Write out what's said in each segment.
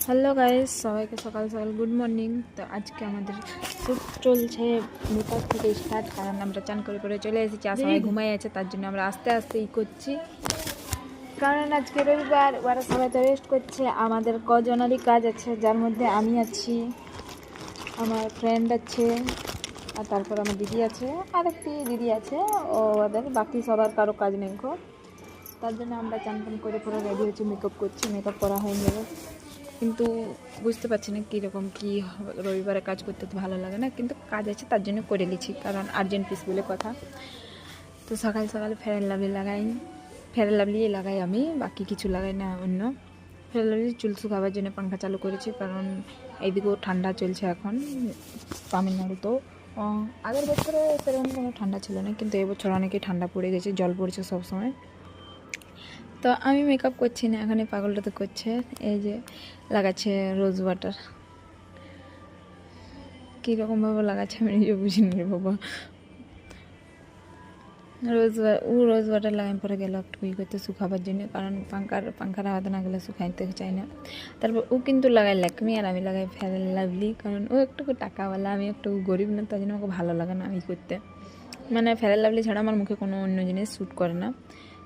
Hello guys, সবাইকে সকাল সকাল গুড মর্নিং। তো আজকে আমাদের শ্যুট চলছে মেকআপ থেকে স্টার্ট, কারণ আমরা চান করে করে চলে এসেছি আর সবাই ঘুমাই আছে, তার জন্য আমরা আস্তে আস্তে করছি। কারণ আজকে রবিবার, ওরা সবাই তো রেস্ট করছে। আমাদের কজনেরই কাজ আছে, যার মধ্যে আমি আছি, আমার ফ্রেন্ড আছে, আর তারপর আমার দিদি আছে, আরেকটি দিদি আছে। ওদের বাকি সবার কারো কাজ নেই গো। তার জন্য আমরা চান টান করে পুরো রেডি হচ্ছে, মেকআপ করছি। মেকআপ করা হয়নি, কিন্তু বুঝতে পারছি না কীরকম কী রবিবারে কাজ করতে তো ভালো লাগে না, কিন্তু কাজ আছে তার জন্য করে নিচ্ছি, কারণ আর্জেন্ট পিস বলে কথা। তো সকাল সকালে ফেয়ার লাভলি লাগাই, ফেয়ার লাভলি লাগাই আমি, বাকি কিছু লাগাই না অন্য। ফেয়ার লাভলি চুল শুকাবার জন্য পাঙ্খা চালু করেছি, কারণ এইদিকেও ঠান্ডা চলছে এখন তামিলনাড়ুতেও। আগের বছরে সেরকম কোনো ঠান্ডা ছিল না, কিন্তু এবছর অনেকই ঠান্ডা পড়ে গেছে, জল পড়ছে সবসময়। তো আমি মেকআপ করছি না, এখানে পাগলটা তো করছে, এই যে লাগাচ্ছে রোজ ওয়াটার। কীরকমভাবে লাগাচ্ছে আমি নিজে বুঝিনি রে বাবা। রোজ ওয়াটার লাগাই পরে গেল একটু করতে শুকাবার জন্য, কারণ পাঙ্খার হাতে না গেলে শুকাইতে চাই না। তারপর ও কিন্তু লাগাই ল্যাকমি আর আমি লাগাই ফেয়ার লাভলি, কারণ ও একটু টাকাওয়ালা, আমি একটু গরিব না, তার জন্য আমাকে ভালো লাগে না আমি করতে। মানে ফেয়ার লাভলি ছাড়া আমার মুখে কোনো অন্য জিনিস শ্যুট করে না।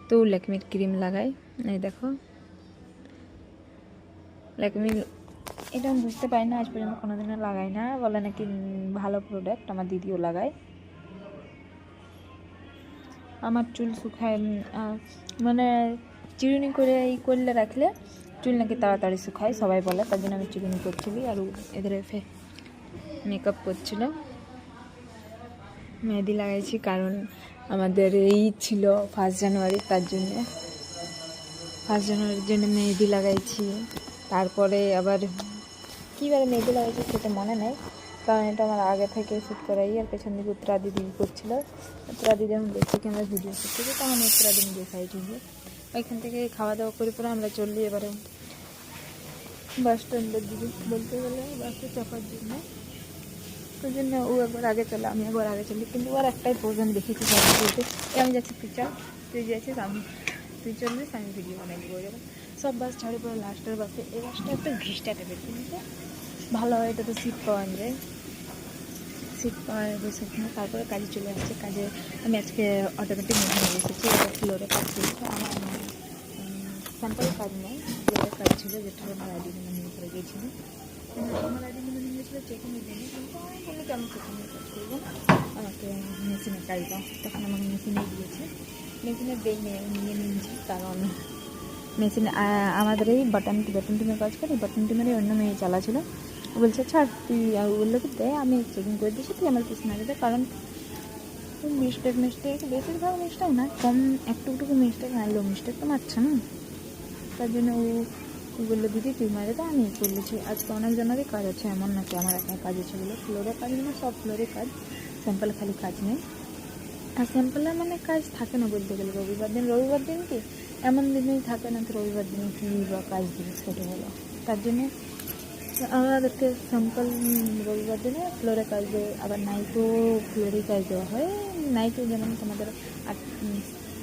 তো ল্যাকমির ক্রিম লাগাই, এই দেখো ল্যাকমি। এটা আমি বুঝতে পারি না, আজ পর্যন্ত কোনোদিনও লাগাই না, বলে নাকি ভালো প্রোডাক্ট। আমার দিদিও লাগায়। আমার চুল শুকায় মানে চিরুনি করে করলে রাখলে চুল নাকি তাড়াতাড়ি শুকায় সবাই বলে, তার জন্য আমি চিরুনি করছিলি। আর এদের মেকআপ করছিল, মেহেদি লাগাইছি, কারণ আমাদের এই ছিল 1 জানুয়ারি, তার জন্যে 1 জানুয়ারির জন্য মেহেদি লাগাইছি। তারপরে আবার কীভাবে মেহেদি লাগাইছি সেটা মনে নেই, কারণ এটা আমার আগে থেকে শ্যুট করাই। আর পেছন দিকে উত্তরা দিদি করছিল। উত্তরা দিদি আমি দেখছি কি আমরা ভিডিও শ্যুট করছি, তখন উত্তরা দিদি দেখাইছি। ওইখান থেকে খাওয়া দাওয়া করে পরে আমরা চললি এবারে বাস স্ট্যান্ডের দিকে, বলতে গেলে বাসে চাপার জন্য। ওই জন্য ও একবার আগে চলে, আমি একবার আগে চলি, কিন্তু ওর একটাই প্রয়োজন দেখেছি সবাই বলতে, আমি যাচ্ছি তুই চল, তুই যাচ্ছিস তুই চললিস, আমি ভিডিও বানাই দিব। এরকম সব বাস ছাড়ে পরে লাস্টের বাসে, এই বাসটা একটা ঘিসটা টাইপের, কিন্তু ভালো হয়, এটা তো সিট পাওয়া যায়, সিট পাওয়া বসে ওখানে। তারপরে কাজে চলে আসছে। কাজে আমি আজকে অটোমেটিক মেশিনে বসেছি, এটা ফ্লোরে কাজ চলছে। আমার স্যাম্পলের কাজ নেই, ফ্লোরের কাজ ছিল, যেটা আমার আইডি নাম্বার নিয়ে করে গিয়েছিল। আমার আইডি নাম্বার নিয়ে গেছিলো চেকিংয়ের জন্য, কিন্তু আমি বললো কি আমি চেকিংয়ের কাজ করবো, আমাকে মেশিনের কাজ দাও। তখন আমাকে মেশিনে দিয়েছে, মেশিনে নিয়ে নিয়েছি, কারণ মেশিন আমাদের এই বাটন টিমের কাজ করি, বাটন টিমেরই অন্য মেয়ে চালা ছিল। ও বলছে ছাড়, তুই বললো কি দে, আমি চেকিং করে দিচ্ছি, তুই আমার পিছনে আগে দে। কারণ মিস্টেক বেশিরভাগ মিস্টেক না, কম একটুকু মিস্টেক আনলেও মিস্টেক তো মারছে না, তার জন্য ও বললো দিদি তুই মারে দে, আমি করলেছি। আজকে অনেকজনেরই কাজ আছে, এমন নাকি আমার একার কাজ আছে বলে। ফ্লোরে কাজ মানে সব ফ্লোরে কাজ, স্যাম্পল খালি কাজ নেই। আর স্যাম্পলের মানে কাজ থাকে না বলতে গেলে। রবিবার দিন কি এমন দিনেই থাকে না, তো রবিবার দিনে কী বা কাজ দিবে সেটা হলো। তার জন্যে আমাদেরকে স্যাম্পল রবিবার দিনে ফ্লোরে কাজ দেয়। আবার নাইটও ফ্লোরেই কাজ দেওয়া হয়। নাইটে যেমন তোমাদের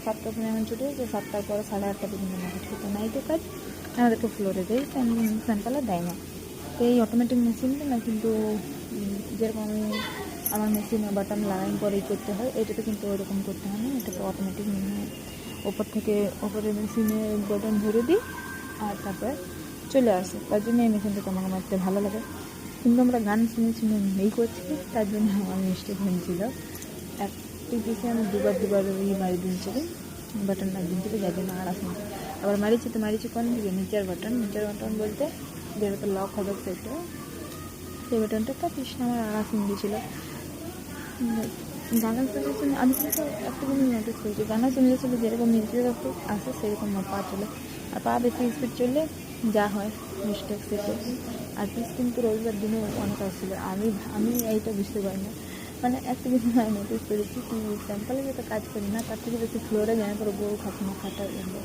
7টার সময় এমন ছুটি হয়েছে, 7টার পরে 8:30 পর্যন্ত নাইট, তো নাইটে কাজ আমাদেরকে ফ্লোরে দেয়, স্যাম্পলে দেয় না। তো এই অটোমেটিক মেশিনটা না, কিন্তু যেরকম আমি আমার মেশিনে বাটন লাগাইন পরেই করতে হয়, এটাতে কিন্তু ওইরকম করতে হয় না, এটাতে অটোমেটিক ওপর থেকে ওপরে মেশিনে বাটন ধরে দিই আর তারপরে চলে আসে। তার জন্য এই মেশিনটা তোমাকে মারতে ভালো লাগে। কিন্তু আমরা গান শুনে এই করছি, তার জন্য আমার মিস্টেক হয়েছিল। একটি পিসে আমি দুবার মারি দিয়েছিল, বাটন না দিয়েছিল, যার জন্য আড়াশ মারি। আবার মারিছি কোন দিকে, নিচের বাটন বলতে যেটাতে লক হবে সেটা, সেই বাটনটা তো পিছনে আমার আড়াশ দিয়েছিল। গানা শুনে আমি কিন্তু একটা জিনিস নোটিস করেছি, গানা শুনলে যেরকম মিউজিক আসে সেরকম পা চলে, আর পা বেশি স্পিড চললে যা হয় মিস্টেক সেটা। আর পিস কিন্তু রবিবার দিনেও অনেক আসছিল। আমি এইটা বুঝতে পারি না, মানে একটা জিনিস আমি নোটিস করেছি কি, স্যাম্পলে যেটা কাজ করি না, তার থেকে বেশি ফ্লোরে জানা পরে বউ খাটনা খাটা এগুলো।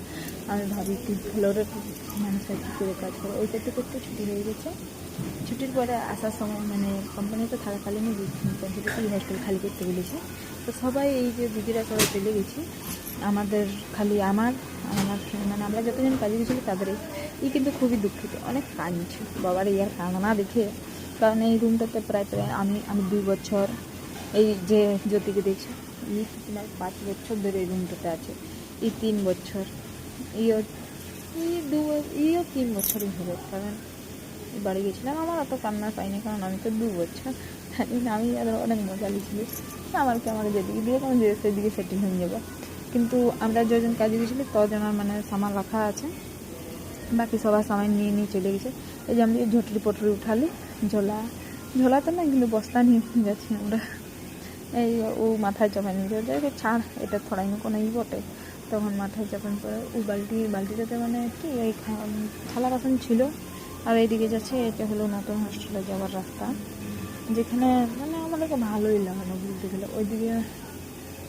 আমি ভাবি কি ফ্লোরে মানুষরা কী করে কাজ করে। ওইটা থেকে একটু ছুটি হয়ে গেছে। ছুটির পরে আসার সময় মানে কোম্পানিতে থাকাকালীনই কম্পিউটার হোস্টেল খালি করতে বলেছি। তো সবাই এই যে দিদিরা সবাই চলে গেছি, আমাদের খালি আমার মানে আমরা যতজন কাজে গেছিলো তাদেরই কিন্তু খুবই দুঃখিত, অনেক কাঁদছে বাবার ইয়ার কান্না দেখে। কারণ এই রুমটাতে প্রায় প্রায় আমি 2 বছর, এই যে জ্যোতিকে দেখছি তোমার 5 বছর ধরে এই রুমটাতে আছে, এই 3 বছর, ইও 3 বছরই হবে। কারণ বাড়ি গেছিলাম, আমার অত কান্না পাইনি, কারণ আমি তো 2 বছর, তাই জন্য আমি আর অনেক মজা লিখছিল আমাকে যেদিকে দিয়ে আমি সেদিকে সেটিং হয়ে যাবো। কিন্তু আমরা যজন কাজে গেছিলি তজনের মানে সামান রাখা আছে, বাকি সবার সামান নিয়ে চলে গেছে। এই যে আমি ঝটরি পটরি উঠালি, ঝোলাতে না কিন্তু বস্তা নিয়ে যাচ্ছি আমরা। এই ও মাথায় চাপাই নিয়ে যাবে, ছাড় এটা থোড়াই না কোনো বটে। তখন মাথায় চাপান পরে ও বালতিটাতে মানে কি এই থালা বাসন ছিল। আর এইদিকে যাচ্ছে, এটা হলো নতুন হস্টেলে যাওয়ার রাস্তা, যেখানে মানে আমাদেরকে ভালোই লাগে না বলতে গেলে।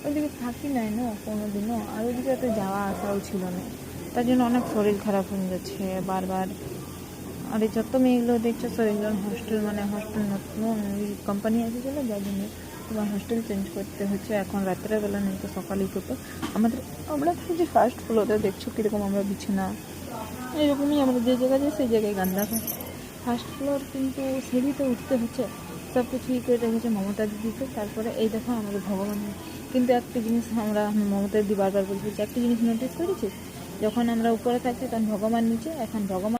ওইদিকে থাকি নাই না কোনো দিনও, আর ওইদিকে এত যাওয়া আসাও ছিল না, তার জন্য অনেক শরীর খারাপ হয়ে যাচ্ছে বারবার। আর এই যত মেয়েগুলো দেখছো সবগুলো হস্টেল নতুন কোম্পানি এসেছিলো, যার জন্য তোমার হস্টেল চেঞ্জ করতে হচ্ছে। এখন রাত্রের বেলা নেই তো সকালেই করতো। আমরা যে ফার্স্ট ফ্লোরে দেখছো কীরকম আমরা বিছানা, এরকমই আমরা যে জায়গায় যাই সেই জায়গায় গান্দা হয়। ফার্স্ট ফ্লোর কিন্তু সিঁড়িতে উঠতে হচ্ছে, সব কিছু ই করে রেখেছে মমতা দিদিকে। তারপরে এই দেখো আমাদের ভগবান। কিন্তু একটা জিনিস আমরা মমতা দিদি বারবার বলছি, একটা জিনিস নোটিস করেছি, যখন আমরা উপরে থাকছি তখন ভগবান নিচে, এখন ভগবান